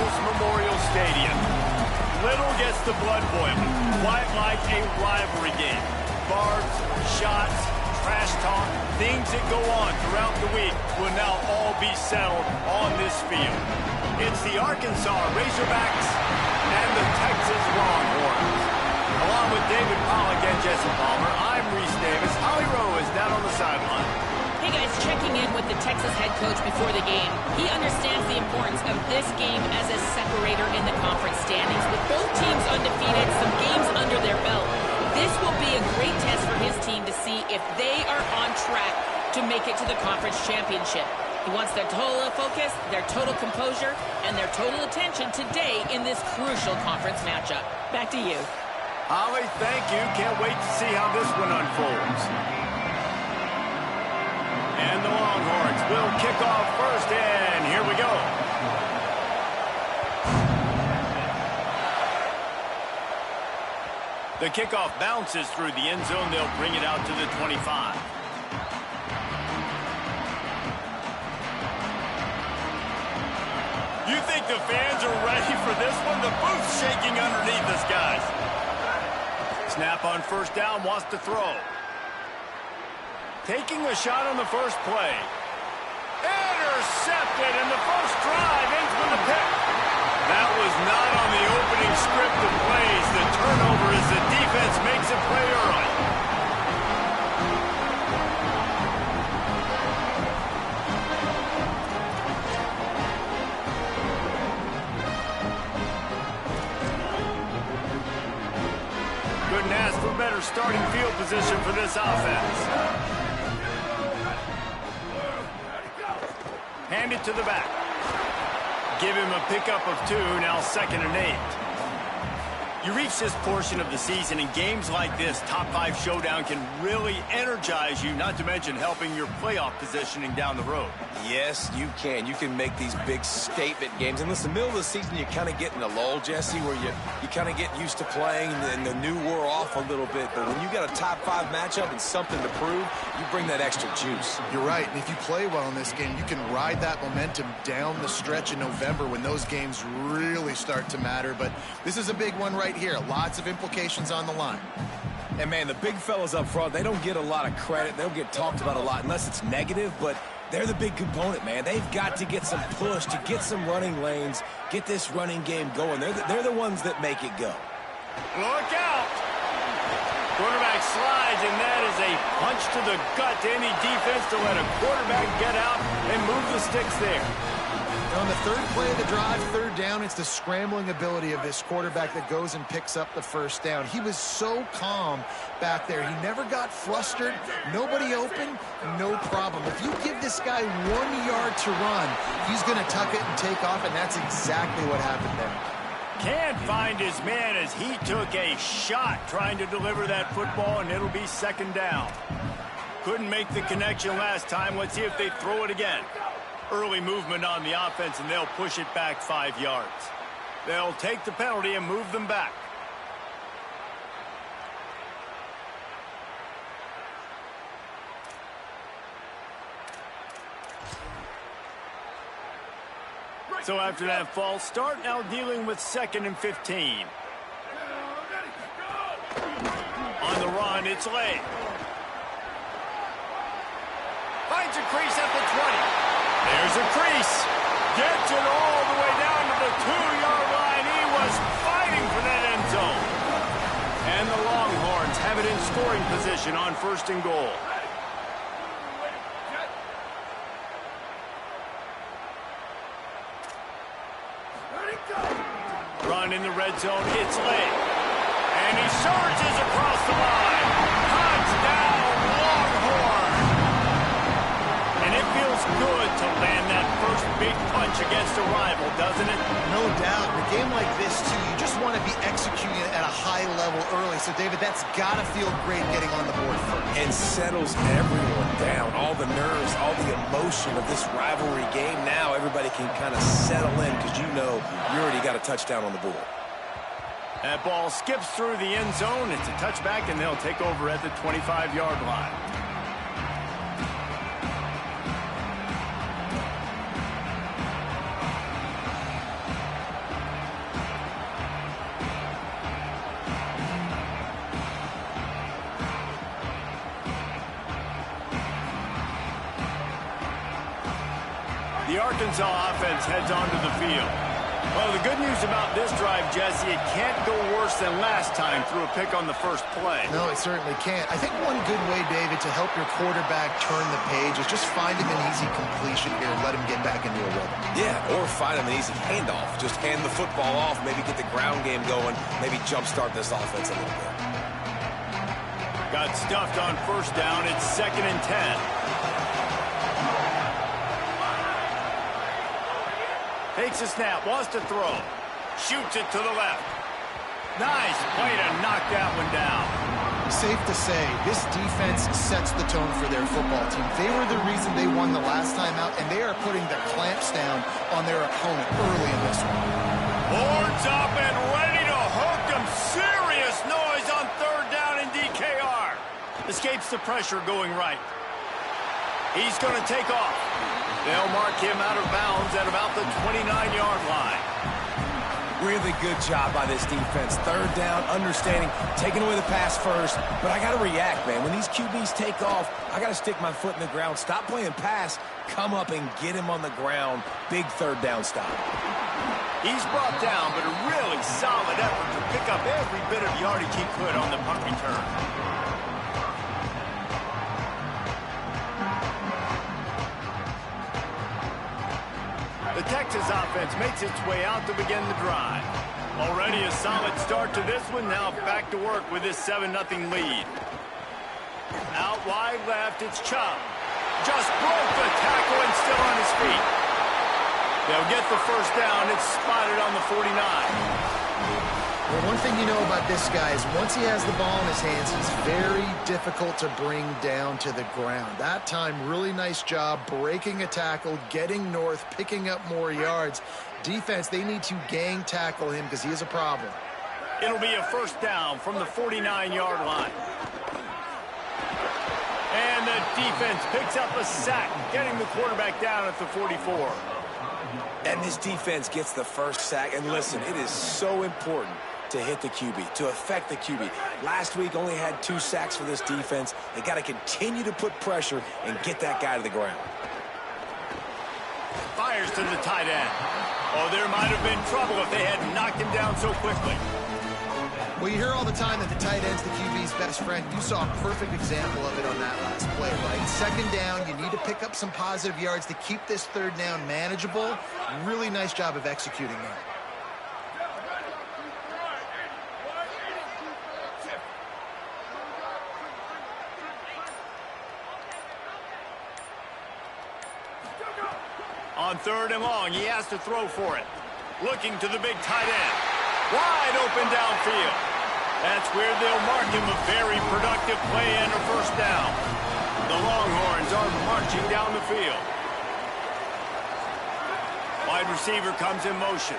Texas Memorial Stadium. Little gets the blood boiling, quite like a rivalry game. Barbs, shots, trash talk, things that go on throughout the week will now all be settled on this field. It's the Arkansas Razorbacks and the Texas Longhorns. Along with David Pollack and Jesse Palmer, I'm Reese Davis. Holly Rowe is down on the sideline. Hey guys, checking in with the Texas head coach before the game. He understands the importance of this game as a separator in the conference standings. With both teams undefeated, some games under their belt, this will be a great test for his team to see if they are on track to make it to the conference championship. He wants their total focus, their total composure, and their total attention today in this crucial conference matchup. Back to you. Holly, thank you. Can't wait to see how this one unfolds. And the Longhorns will kick off first, and here we go. The kickoff bounces through the end zone. They'll bring it out to the 25. You think the fans are ready for this one? The booth's shaking underneath us, guys. Snap on first down, wants to throw. Taking a shot on the first play. Intercepted, and the first drive ends with a pick. That was not on the opening script of plays. The turnover as the defense makes a play early. Couldn't ask for better starting field position for this offense. Hand it to the back. Give him a pickup of 2, now 2nd and 8. You reach this portion of the season, and games like this, top-5 showdown, can really energize you, not to mention helping your playoff positioning down the road. Yes, you can. You can make these big statement games. And listen, middle of the season, you kind of get in a lull, Jesse, where you kind of get used to playing, and the new wore off a little bit. But when you got a top-5 matchup and something to prove, you bring that extra juice. You're right. And if you play well in this game, you can ride that momentum down the stretch in November when those games really start to matter. But this is a big one right here. Lots of implications on the line. And, man, the big fellas up front, they don't get a lot of credit. They don't get talked about a lot unless it's negative, but they're the big component, man. They've got to get some push, to get some running lanes, get this running game going. They're the ones that make it go. Look out! Quarterback slides, and that is a punch to the gut to any defense to let a quarterback get out and move the sticks there. On the third play of the drive, 3rd down, it's the scrambling ability of this quarterback that goes and picks up the first down. He was so calm back there. He never got flustered. Nobody open, no problem. If you give this guy 1 yard to run, he's going to tuck it and take off, and that's exactly what happened there. Can't find his man as he took a shot trying to deliver that football, and it'll be 2nd down. Couldn't make the connection last time. Let's see if they throw it again. Early movement on the offense, and they'll push it back 5 yards. They'll take the penalty and move them back. So after that false start, now dealing with 2nd and 15. On the run, it's Lay. Finds a crease at the 20. There's a crease. Gets it all the way down to the 2-yard line. He was fighting for that end zone. And the Longhorns have it in scoring position on 1st and goal. Run in the red zone. It's Lay. And he surges across the line. Touchdown, Longhorn. And it feels good to land that first big punch against a rival, doesn't it? No doubt. In a game like this, too, you just want to be executing it at a high level early. So, David, that's got to feel great getting on the board first. And settles everyone down. All the nerves, all the emotion of this rivalry game. Now everybody can kind of settle in because you know you already got a touchdown on the board. That ball skips through the end zone. It's a touchback, and they'll take over at the 25-yard line. The Arkansas offense heads onto the field. Well, the good news about this drive, Jesse, it can't go worse than last time through a pick on the first play. No, it certainly can't. I think one good way, David, to help your quarterback turn the page is just find him an easy completion here and let him get back into a rhythm. Yeah, or find him an easy handoff. Just hand the football off, maybe get the ground game going, maybe jumpstart this offense a little bit. Got stuffed on first down. It's 2nd and 10. Takes a snap, wants to throw. Shoots it to the left. Nice play to knock that one down. Safe to say, this defense sets the tone for their football team. They were the reason they won the last time out, and they are putting the clamps down on their opponent early in this one. Boards up and ready to hook them. Serious noise on 3rd down in DKR. Escapes the pressure going right. He's going to take off. They'll mark him out of bounds at about the 29-yard line. Really good job by this defense. 3rd down, understanding, taking away the pass first. But I got to react, man. When these QBs take off, I got to stick my foot in the ground. Stop playing pass. Come up and get him on the ground. Big 3rd down stop. He's brought down, but a really solid effort to pick up every bit of yardage he could on the punt return. The Texas offense makes its way out to begin the drive. Already a solid start to this one. Now back to work with this 7-0 lead. Out wide left, it's Chubb. Just broke the tackle and still on his feet. They'll get the first down. It's spotted on the 49. Well, one thing you know about this guy is once he has the ball in his hands, he's very difficult to bring down to the ground. That time, really nice job breaking a tackle, getting north, picking up more yards. Defense, they need to gang tackle him because he is a problem. It'll be a first down from the 49-yard line. And the defense picks up a sack, getting the quarterback down at the 44. And this defense gets the first sack. And listen, it is so important to hit the QB, to affect the QB. Last week only had 2 sacks for this defense. They got to continue to put pressure and get that guy to the ground. Fires to the tight end. Oh, there might have been trouble if they had knocked him down so quickly. Well, you hear all the time that the tight end's the QB's best friend. You saw a perfect example of it on that last play, right? 2nd down, you need to pick up some positive yards to keep this 3rd down manageable. Really nice job of executing that. On 3rd and long, he has to throw for it. Looking to the big tight end. Wide open downfield. That's where they'll mark him a very productive play and a first down. The Longhorns are marching down the field. Wide receiver comes in motion.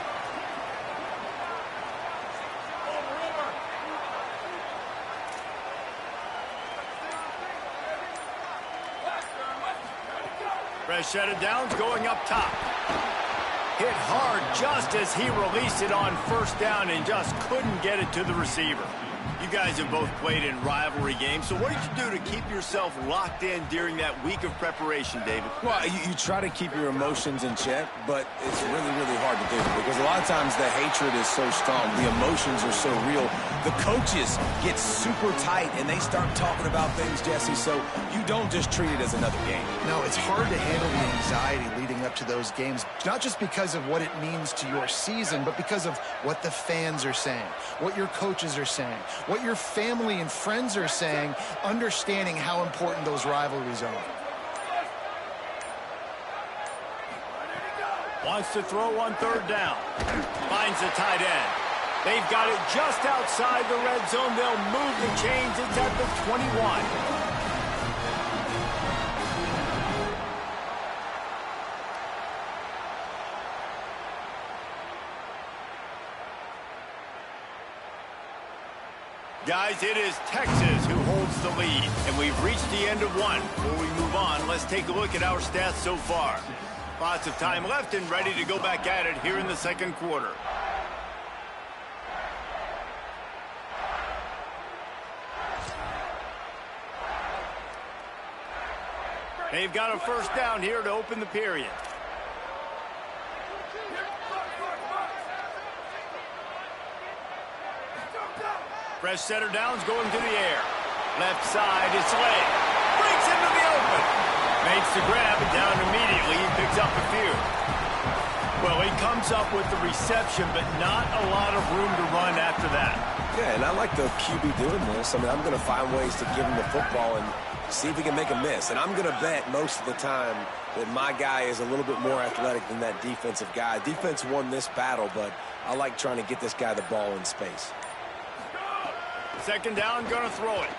Fresh set of downs going up top. Hit hard just as he released it on first down and just couldn't get it to the receiver. You guys have both played in rivalry games, so what did you do to keep yourself locked in during that week of preparation, David? Well, you try to keep your emotions in check, but it's really, really hard to do because a lot of times the hatred is so strong. The emotions are so real. The coaches get super tight, and they start talking about things, Jesse, so you don't just treat it as another game. No, it's hard to handle the anxiety leading up to those games, not just because of what it means to your season, but because of what the fans are saying, what your coaches are saying, what your family and friends are saying, understanding how important those rivalries are. Wants to throw on 3rd down. Finds the tight end. They've got it just outside the red zone. They'll move the chains. It's at the 21. Guys, it is Texas who holds the lead, and we've reached the end of one. Before we move on, let's take a look at our stats so far. Lots of time left and ready to go back at it here in the 2nd quarter. They've got a first down here to open the period. Fresh setter downs going to the air. Left side is Slade. Breaks into the open. Makes the grab and down immediately. He picks up a few. Well, he comes up with the reception, but not a lot of room to run after that. Yeah, and I like the QB doing this. I mean, I'm going to find ways to give him the football and see if he can make a miss. And I'm going to bet most of the time that my guy is a little bit more athletic than that defensive guy. Defense won this battle, but I like trying to get this guy the ball in space. Second down, going to throw it.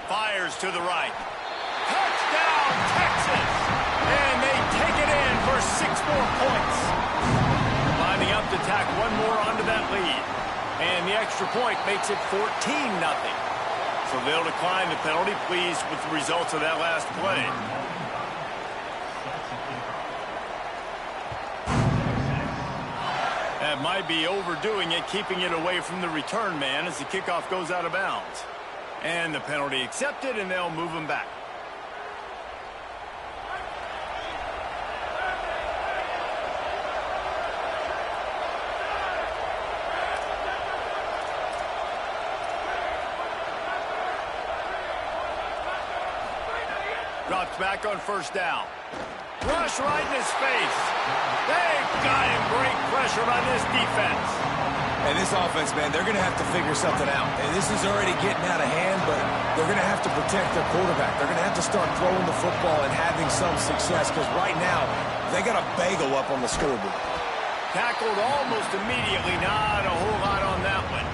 Fires to the right. Touchdown, Texas! And they take it in for 6 more points. Lining up to tack one more onto that lead. And the extra point makes it 14-0. So they'll decline the penalty, pleased with the results of that last play. That might be overdoing it, keeping it away from the return man as the kickoff goes out of bounds. And the penalty accepted, and they'll move him back. Drops back on first down. Rush right in his face. They've got him. Great pressure by this defense. And this offense, man, they're going to have to figure something out. And this is already getting out of hand, but they're going to have to protect their quarterback. They're going to have to start throwing the football and having some success because right now they got a bagel up on the scoreboard. Tackled almost immediately. Not a whole lot on that one.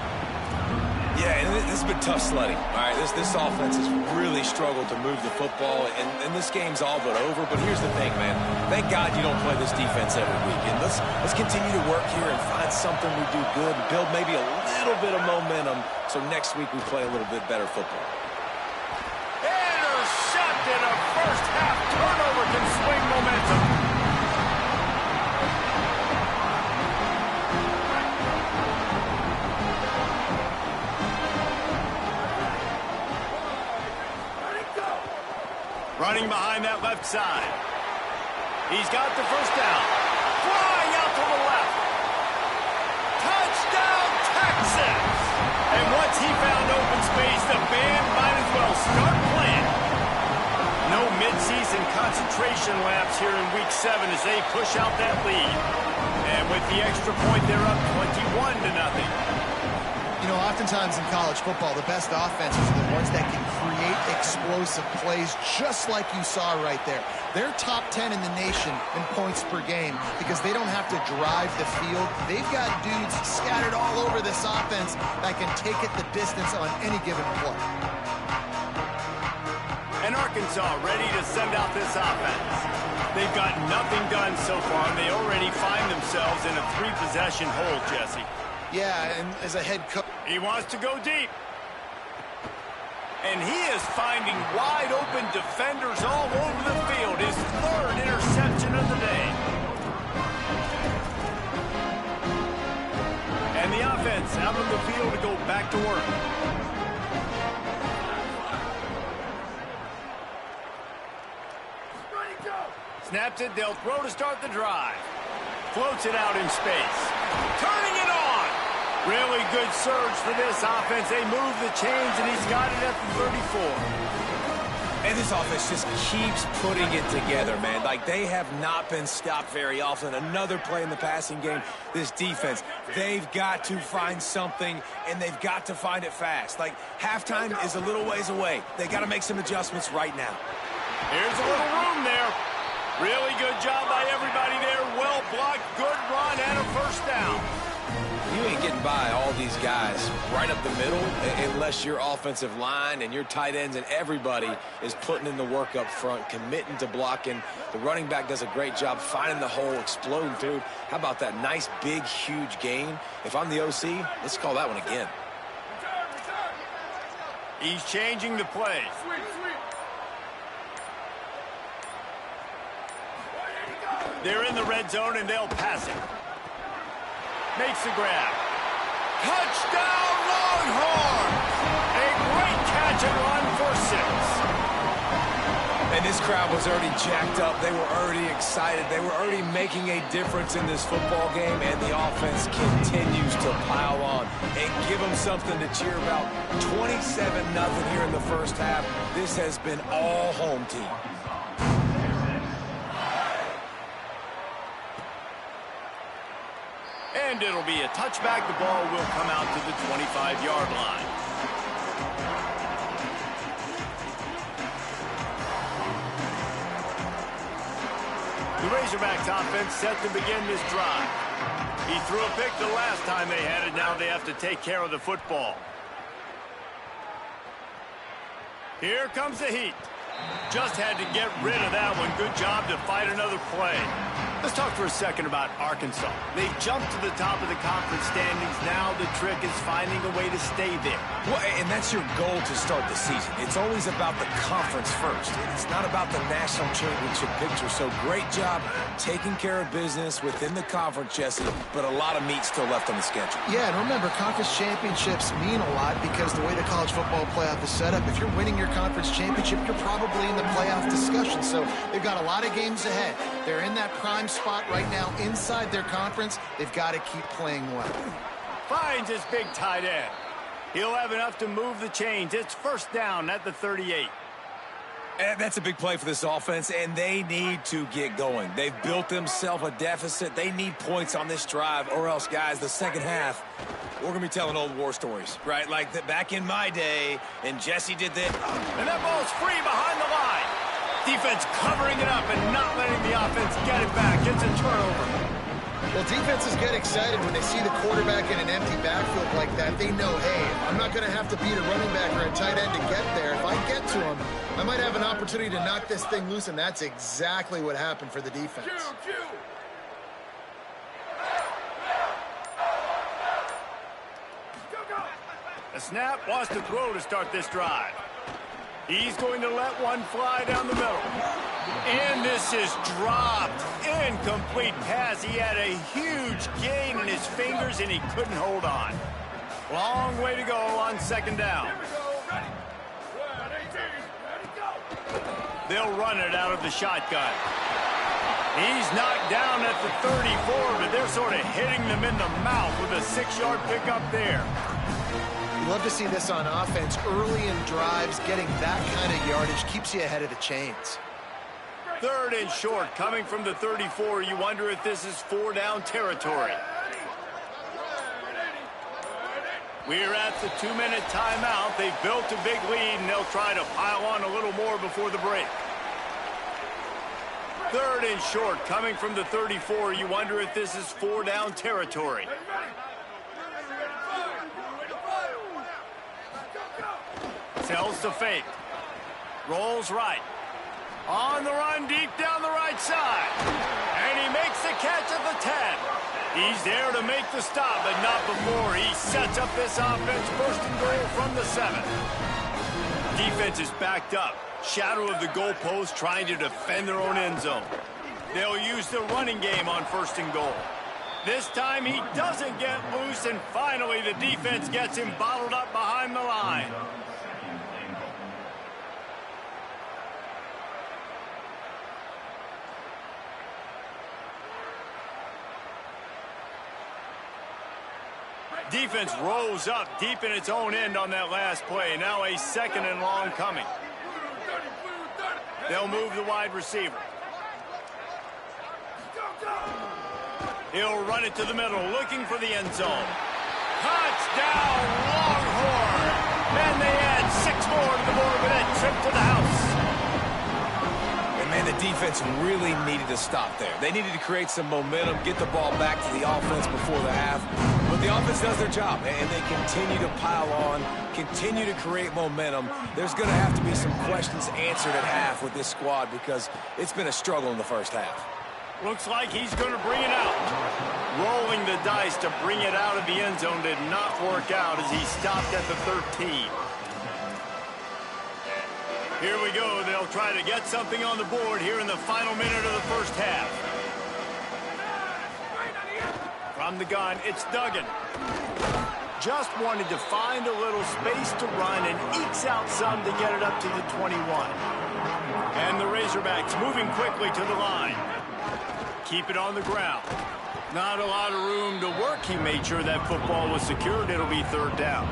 Yeah, and this has been tough sledding. All right, this offense has really struggled to move the football, and this game's all but over. But here's the thing, man. Thank God you don't play this defense every week. And let's continue to work here and find something we do good and build maybe a little bit of momentum so next week we play a little bit better football. Intercepted. A first half turnover can swing momentum. Running behind that left side. He's got the first down. Flying out to the left. Touchdown, Texas! And once he found open space, the band might as well start playing. No midseason concentration laps here in Week 7 as they push out that lead. And with the extra point, they're up 21-0. You know, oftentimes in college football, the best offenses are the ones that can create explosive plays just like you saw right there. They're top 10 in the nation in points per game because they don't have to drive the field. They've got dudes scattered all over this offense that can take it the distance on any given play. And Arkansas ready to send out this offense. They've got nothing done so far, and they already find themselves in a 3-possession hole, Jesse. Yeah, and as a head coach, he wants to go deep. And he is finding wide open defenders all over the field. His 3rd interception of the day. And the offense out on the field to go back to work. Snaps it, they'll throw to start the drive. Floats it out in space. Turning it on. Really good surge for this offense. They move the chains, and he's got it at the 34. And this offense just keeps putting it together, man. Like, they have not been stopped very often. Another play in the passing game. This defense, they've got to find something, and they've got to find it fast. Like, halftime is a little ways away. They got to make some adjustments right now. Here's a little room there. Really good job by everybody there. Well blocked, good run, and a first down. You ain't getting by all these guys right up the middle unless your offensive line and your tight ends and everybody is putting in the work up front, committing to blocking. The running back does a great job finding the hole, exploding through. How about that nice, big, huge gain? If I'm the OC, let's call that one again. He's changing the play. They're in the red zone, and they'll pass it. Makes the grab. Touchdown, Longhorns! A great catch and run for 6. And this crowd was already jacked up. They were already excited. They were already making a difference in this football game, and the offense continues to pile on and give them something to cheer about. 27-0 here in the first half. This has been all home team. And it'll be a touchback. The ball will come out to the 25-yard line. The Razorbacks offense set to begin this drive. He threw a pick the last time they had it. Now they have to take care of the football. Here comes the heat. Just had to get rid of that one. Good job to fight another play. Let's talk for a second about Arkansas. They jumped to the top of the conference standings. Now the trick is finding a way to stay there. Well, and that's your goal to start the season. It's always about the conference first. It's not about the national championship picture. So great job taking care of business within the conference, Jesse, but a lot of meat still left on the schedule. Yeah, and remember, conference championships mean a lot because the way the college football playoff is set up, if you're winning your conference championship, you're probably in the playoff discussion. So they've got a lot of games ahead. They're in that prime spot right now inside their conference. They've got to keep playing well. Finds his big tight end. He'll have enough to move the chains. It's first down at the 38. And that's a big play for this offense, and they need to get going. They've built themselves a deficit. They need points on this drive, or else, guys, the second half, we're going to be telling old war stories, right? Like back in my day, and Jesse did this. And that ball's free behind the line. Defense covering it up and not letting the offense get it back. It's a turnover. Well, defenses get excited when they see the quarterback in an empty backfield like that. They know, hey, I'm not going to have to beat a running back or a tight end to get there. If I get to him, I might have an opportunity to knock this thing loose, and that's exactly what happened for the defense. The snap wants to throw to start this drive. He's going to let one fly down the middle. And this is dropped. Incomplete pass. He had a huge gain in his fingers, and he couldn't hold on. Long way to go on second down. They'll run it out of the shotgun. He's knocked down at the 34, but they're sort of hitting them in the mouth with a 6-yard pickup there. You love to see this on offense. Early in drives, getting that kind of yardage keeps you ahead of the chains. Third and short, coming from the 34. You wonder if this is 4-down territory. We're at the 2-minute timeout. They've built a big lead, and they'll try to pile on a little more before the break. Third and short, coming from the 34. You wonder if this is 4-down territory. Tells to fake. Rolls right. On the run, deep down the right side. And he makes the catch at the 10. He's there to make the stop, but not before. He sets up this offense, first and goal from the 7. Defense is backed up. Shadow of the goalpost, trying to defend their own end zone. They'll use the running game on first and goal. This time he doesn't get loose, and finally the defense gets him bottled up behind the line. Defense rose up deep in its own end on that last play. Now a second and long coming. They'll move the wide receiver. He'll run it to the middle, looking for the end zone. Touchdown, Longhorn! And they add 6 more to the board with that trip to the house. And, man, the defense really needed to stop there. They needed to create some momentum, get the ball back to the offense before the half. But the offense does their job, and they continue to pile on, continue to create momentum. There's going to have to be some questions answered at half with this squad because it's been a struggle in the first half. Looks like he's going to bring it out. Rolling the dice to bring it out of the end zone did not work out as he stopped at the 13. Here we go. They'll try to get something on the board here in the final minute of the first half. From the gun, it's Duggan. Just wanted to find a little space to run and ekes out some to get it up to the 21. And the Razorbacks moving quickly to the line. Keep it on the ground. Not a lot of room to work. He made sure that football was secured. It'll be third down.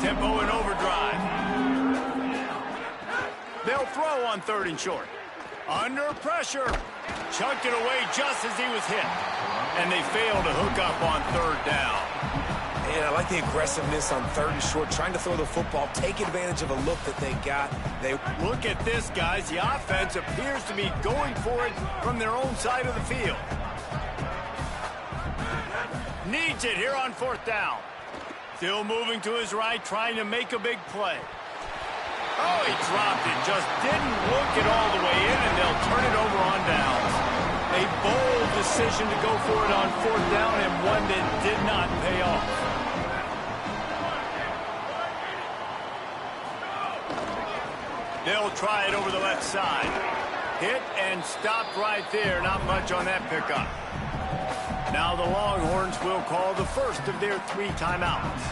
Tempo and overdrive. They'll throw on third and short. Under pressure. Chunked it away just as he was hit. And they fail to hook up on third down. And I like the aggressiveness on third and short, trying to throw the football, take advantage of a look that they got. Look at this, guys. The offense appears to be going for it from their own side of the field. Needs it here on fourth down. Still moving to his right, trying to make a big play. Oh, he dropped it. Just didn't look it all the way in, and they'll turn it over on downs. A bold decision to go for it on fourth down, and one that did not pay off. They'll try it over the left side. Hit and stopped right there. Not much on that pickup. Now the Longhorns will call the first of their 3 timeouts.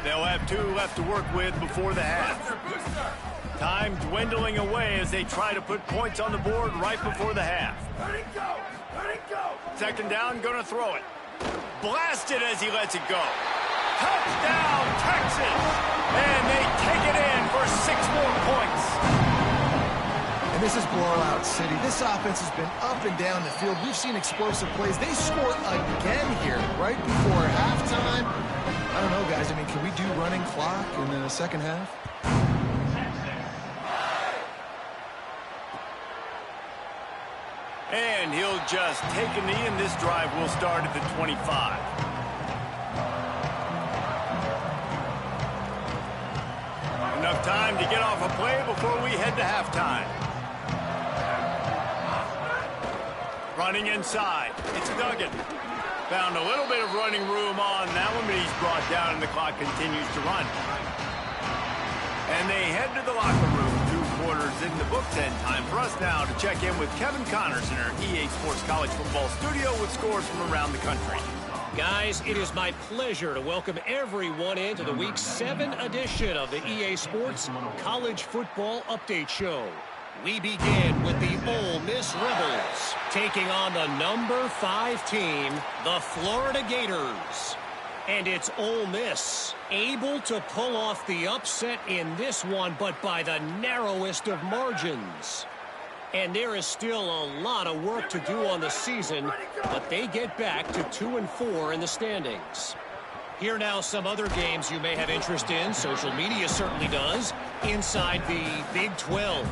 They'll have 2 left to work with before the half. Time dwindling away as they try to put points on the board right before the half. Second down, gonna throw it. Blasted as he lets it go. Touchdown, Texas! And they take it in for 6 more points. And this is blowout city. This offense has been up and down the field. We've seen explosive plays. They score again here right before halftime. I don't know, guys. I mean, can we do running clock in the second half? And he'll just take a knee, and this drive will start at the 25. Enough time to get off a play before we head to halftime. Running inside. It's Duggan. Found a little bit of running room on that one, but he's brought down and the clock continues to run. And they head to the locker room. 2 quarters in the books, and time for us now to check in with Kevin Connors in our EA Sports College Football Studio with scores from around the country. Guys, it is my pleasure to welcome everyone into the Week 7 edition of the EA Sports College Football Update Show. We begin with the Ole Miss Rebels taking on the number 5 team, the Florida Gators. And it's Ole Miss able to pull off the upset in this one, but by the narrowest of margins. And there is still a lot of work to do on the season, but they get back to 2-4 in the standings. Here now some other games you may have interest in. Social media certainly does. Inside the Big 12.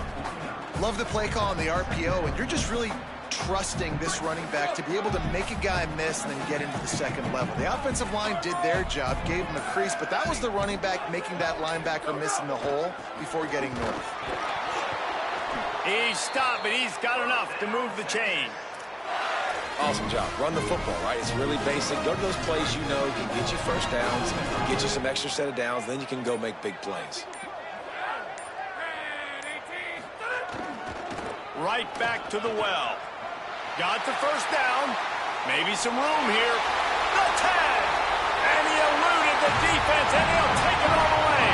Love the play call on the RPO, and you're just really trusting this running back to be able to make a guy miss and then get into the second level. The offensive line did their job, gave him a crease, but that was the running back making that linebacker miss in the hole before getting north. He's stopped, but he's got enough to move the chain. Awesome job. Run the football, right? It's really basic. Go to those plays you know can get you first downs, get you some extra set of downs, then you can go make big plays. Right back to the well. Got the first down. Maybe some room here. The tag! And he eluded the defense, and he'll take it all the way.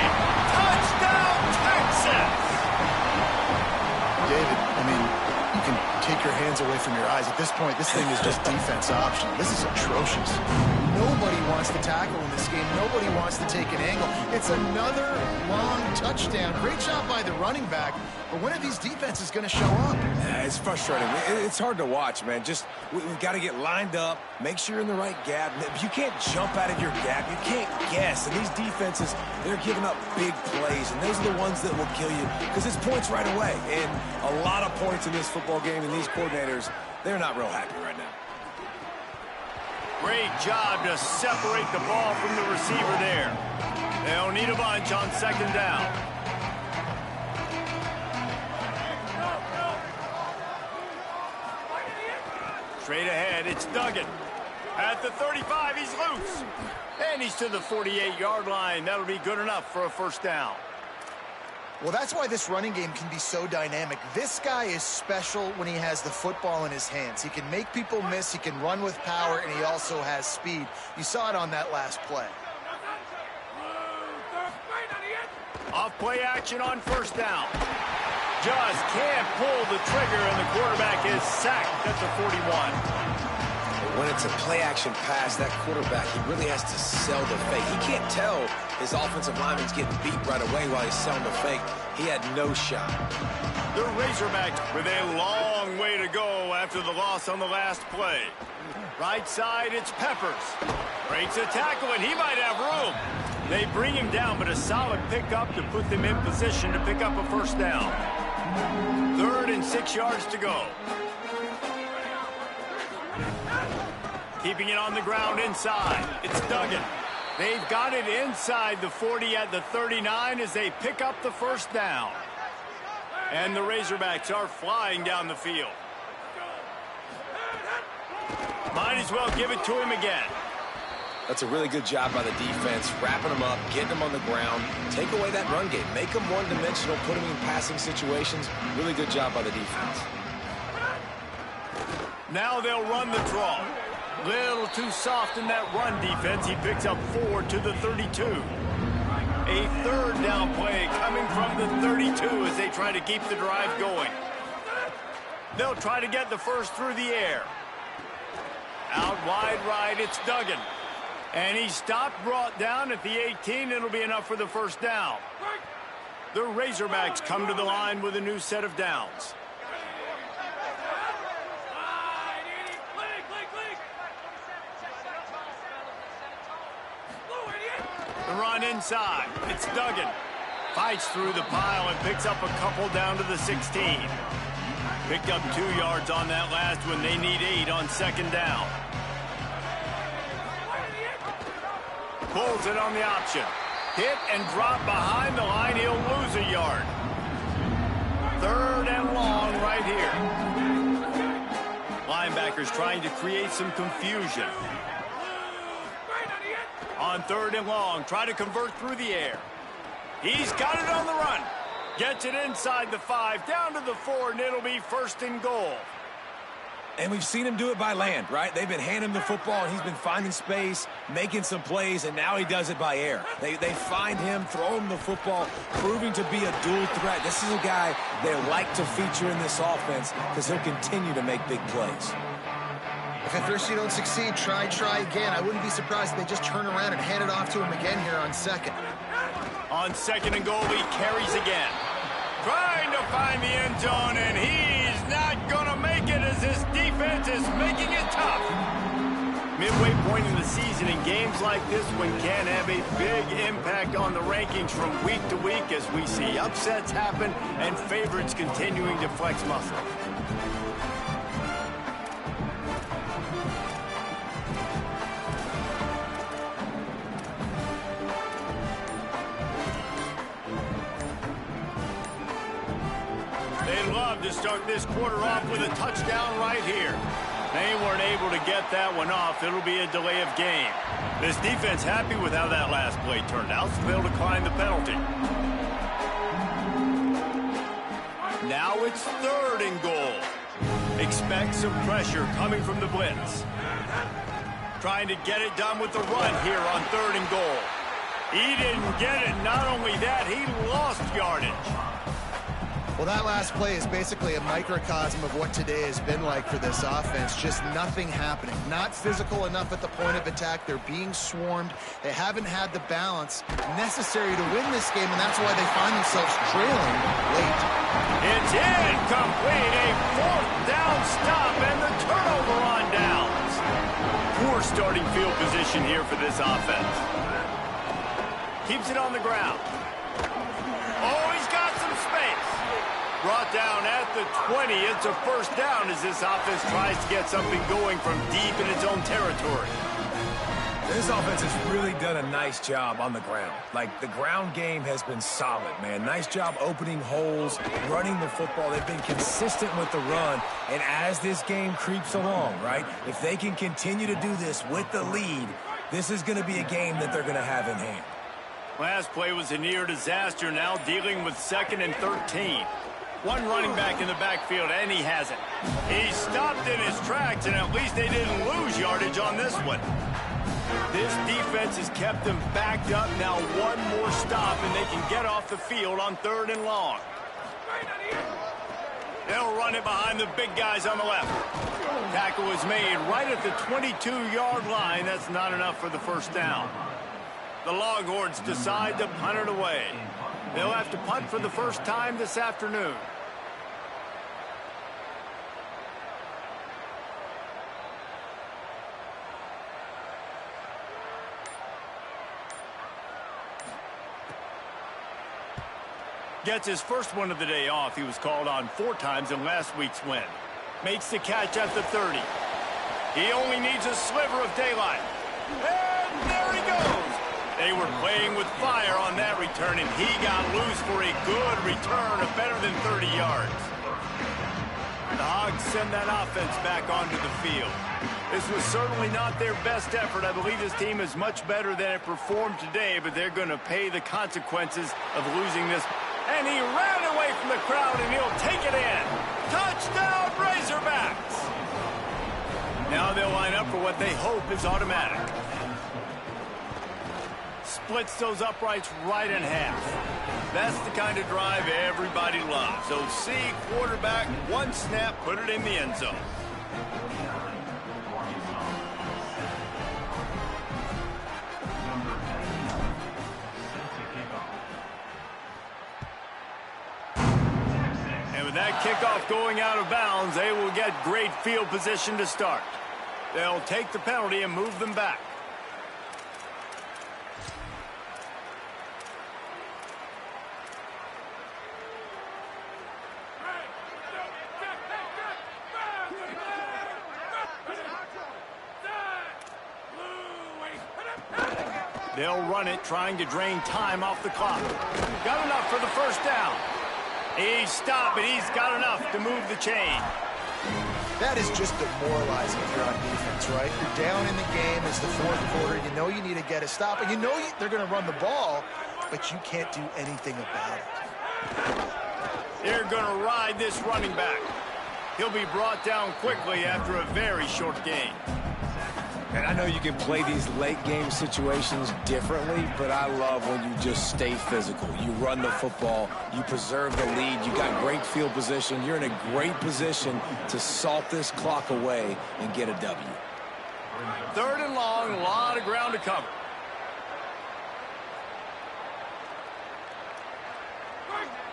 Touchdown, Texas! David, I mean, you can take your hands away from your eyes. At this point, this thing is just defense optional. This is atrocious. Nobody wants to tackle in this game. Nobody wants to take an angle. It's another long touchdown. Great job by the running back. But when are these defenses going to show up? Yeah, it's frustrating. It's hard to watch, man. We've got to get lined up, make sure you're in the right gap. You can't jump out of your gap. You can't guess. And these defenses, they're giving up big plays, and those are the ones that will kill you because it's points right away. And a lot of points in this football game, and these coordinators, they're not real happy right now. Great job to separate the ball from the receiver there. They'll need a bunch on second down. Straight ahead, it's Duggan. At the 35, he's loose. And he's to the 48-yard line. That'll be good enough for a first down. Well, that's why this running game can be so dynamic. This guy is special when he has the football in his hands. He can make people miss, he can run with power, and he also has speed. You saw it on that last play. Off play action on first down. Just can't pull the trigger, and the quarterback is sacked at the 41. When it's a play-action pass, that quarterback, he really has to sell the fake. He can't tell his offensive lineman's getting beat right away while he's selling the fake. He had no shot. The Razorbacks with a long way to go after the loss on the last play. Right side, it's Peppers. Breaks a tackle, and he might have room. They bring him down, but a solid pickup to put them in position to pick up a first down. 3rd and 6 yards to go. Keeping it on the ground inside. It's Duggan. They've got it inside the 40 at the 39 as they pick up the first down. And the Razorbacks are flying down the field. Might as well give it to him again. That's a really good job by the defense, wrapping them up, getting them on the ground, take away that run game, make them one-dimensional, put them in passing situations. Really good job by the defense. Now they'll run the draw. Little too soft in that run defense. He picks up 4 to the 32. A 3rd down play coming from the 32 as they try to keep the drive going. They'll try to get the first through the air. Out wide right, it's Duggan. And he stopped, brought down at the 18. It'll be enough for the first down. The Razorbacks come to the line with a new set of downs. The run inside. It's Duggan. Fights through the pile and picks up a couple down to the 16. Picked up 2 yards on that last one. They need 8 on 2nd down. Pulls it on the option. Hit and drop behind the line. He'll lose a yard. 3rd and long right here. Linebackers trying to create some confusion. On 3rd and long, try to convert through the air. He's got it on the run. Gets it inside the 5, down to the 4, and it'll be 1st and goal. And we've seen him do it by land, right? They've been handing him the football, and he's been finding space, making some plays, and now he does it by air. They find him, throw him the football, proving to be a dual threat. This is a guy they like to feature in this offense because he'll continue to make big plays. If at first you don't succeed, try again. I wouldn't be surprised if they just turn around and hand it off to him again here on 2nd. On 2nd and goal, he carries again. Trying to find the end zone, and he's not going to make it as his defense is making it tough. Midway point in the season, in games like this one can have a big impact on the rankings from week to week as we see upsets happen and favorites continuing to flex muscle. They'd love to start this quarter off with a touchdown right here. They weren't able to get that one off. It'll be a delay of game. This defense happy with how that last play turned out, so they'll decline the penalty. Now it's 3rd and goal. Expect some pressure coming from the blitz. Trying to get it done with the run here on 3rd and goal. He didn't get it. Not only that, he lost yardage. Well, that last play is basically a microcosm of what today has been like for this offense. Just nothing happening. Not physical enough at the point of attack. They're being swarmed. They haven't had the balance necessary to win this game, and that's why they find themselves trailing late. It's incomplete. A 4th down stop and the turnover on downs. Poor starting field position here for this offense. Keeps it on the ground. Oh, he's got some space. Brought down at the 20. It's a first down as this offense tries to get something going from deep in its own territory. This offense has really done a nice job on the ground. Like, the ground game has been solid, man. Nice job opening holes, running the football. They've been consistent with the run. And as this game creeps along, right, if they can continue to do this with the lead, this is going to be a game that they're going to have in hand. Last play was a near disaster, now dealing with 2nd and 13. One running back in the backfield, and he has it. He stopped in his tracks, and at least they didn't lose yardage on this one. This defense has kept them backed up. Now one more stop, and they can get off the field on 3rd and long. They'll run it behind the big guys on the left. Tackle was made right at the 22-yard line. That's not enough for the first down. The Longhorns decide to punt it away. They'll have to punt for the first time this afternoon. Gets his first one of the day off. He was called on 4 times in last week's win. Makes the catch at the 30. He only needs a sliver of daylight. And there he goes. They were playing with fire on that return, and he got loose for a good return of better than 30 yards. The Hogs send that offense back onto the field. This was certainly not their best effort. I believe this team is much better than it performed today, but they're going to pay the consequences of losing this. And he ran away from the crowd, and he'll take it in. Touchdown, Razorbacks! Now they'll line up for what they hope is automatic. Splits those uprights right in half. That's the kind of drive everybody loves. So see, quarterback, one snap, put it in the end zone. And with that kickoff going out of bounds, they will get great field position to start. They'll take the penalty and move them back. They'll run it, trying to drain time off the clock. Got enough for the first down. He's stopped, but he's got enough to move the chain. That is just demoralizing if you're on defense, right? You're down in the game. It's the 4th quarter. You know you need to get a stop, and you know they're going to run the ball, but you can't do anything about it. They're going to ride this running back. He'll be brought down quickly after a very short game. And I know you can play these late game situations differently, but I love when you just stay physical. You run the football, you preserve the lead, you got great field position. You're in a great position to salt this clock away and get a W. 3rd and long, a lot of ground to cover.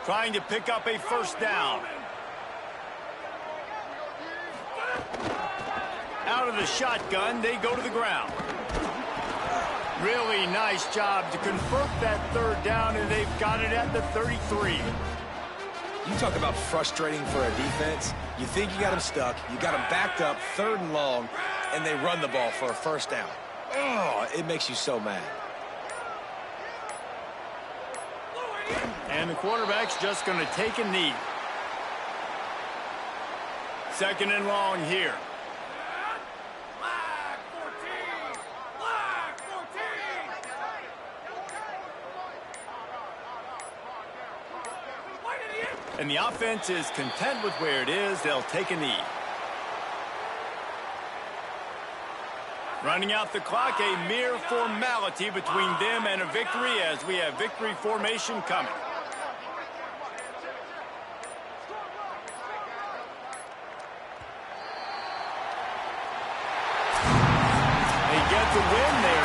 Trying to pick up a first down. Out of the shotgun, they go to the ground. Really nice job to convert that 3rd down, and they've got it at the 33. You talk about frustrating for a defense. You think you got them stuck, you got them backed up, 3rd and long, and they run the ball for a first down. Oh, it makes you so mad. And the quarterback's just going to take a knee. 2nd and long here. And the offense is content with where it is. They'll take a knee. Running out the clock, a mere formality between them and a victory as we have victory formation coming. They get the win. They